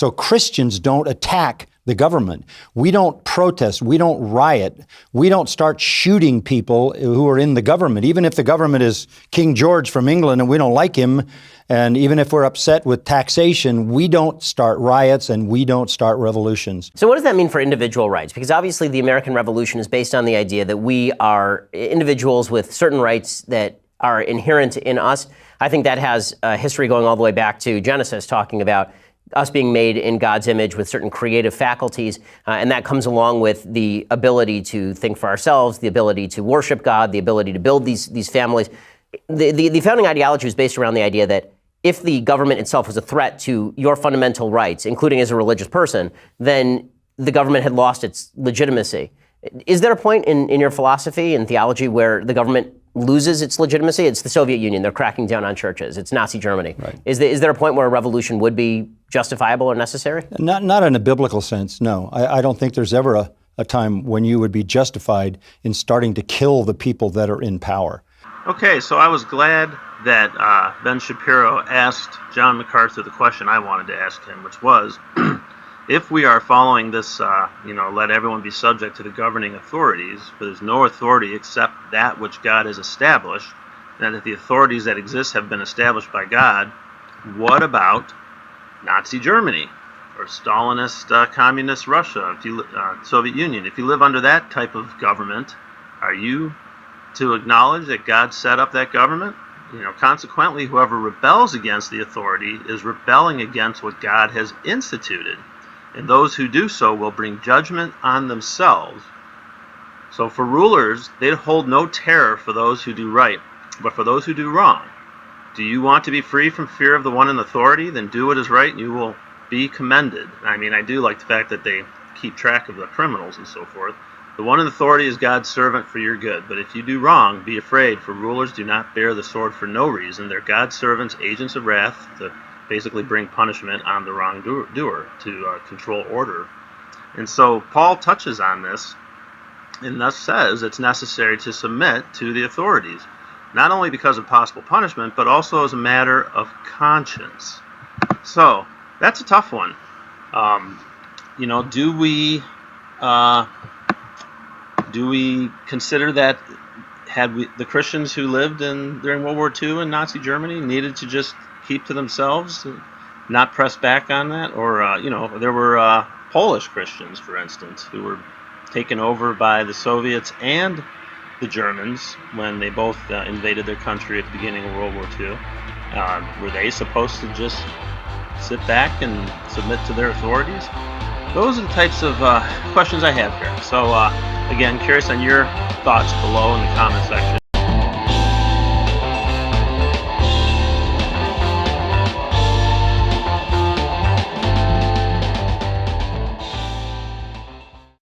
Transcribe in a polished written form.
So Christians don't attack the government. We don't protest. We don't riot. We don't start shooting people who are in the government, even if the government is King George from England and we don't like him. And even if we're upset with taxation, we don't start riots and we don't start revolutions. So what does that mean for individual rights? Because obviously the American Revolution is based on the idea that we are individuals with certain rights that are inherent in us. I think that has a history going all the way back to Genesis, talking about us being made in God's image with certain creative faculties, and that comes along with the ability to think for ourselves, the ability to worship God, the ability to build these families. The founding ideology was based around the idea that if the government itself was a threat to your fundamental rights, including as a religious person, then the government had lost its legitimacy. Is there a point in your philosophy and theology where the government loses its legitimacy? It's the Soviet Union. They're cracking down on churches. It's Nazi Germany. Right. Is there a point where a revolution would be justifiable or necessary? Not in a biblical sense, no. I don't think there's ever a time when you would be justified in starting to kill the people that are in power. Okay, so I was glad that Ben Shapiro asked John MacArthur the question I wanted to ask him, which was, if we are following this, let everyone be subject to the governing authorities, but there's no authority except that which God has established, and that the authorities that exist have been established by God, what about Nazi Germany or Stalinist communist Russia, Soviet Union? If you live under that type of government, are you to acknowledge that God set up that government? Consequently, whoever rebels against the authority is rebelling against what God has instituted. And those who do so will bring judgment on themselves. So for rulers, they hold no terror for those who do right, but for those who do wrong. Do you want to be free from fear of the one in authority? Then do what is right and you will be commended. I do like the fact that they keep track of the criminals and so forth. The one in authority is God's servant for your good. But if you do wrong, be afraid, for rulers do not bear the sword for no reason. They're God's servants, agents of wrath, to basically bring punishment on the wrongdoer, to control order. And so Paul touches on this and thus says it's necessary to submit to the authorities, not only because of possible punishment, but also as a matter of conscience. So that's a tough one. Do we consider that the Christians who lived during World War II in Nazi Germany needed to just keep to themselves, not press back on that? Or, there were Polish Christians, for instance, who were taken over by the Soviets and the Germans when they both invaded their country at the beginning of World War II. Were they supposed to just sit back and submit to their authorities? Those are the types of questions I have here. So, again, curious on your thoughts below in the comment section.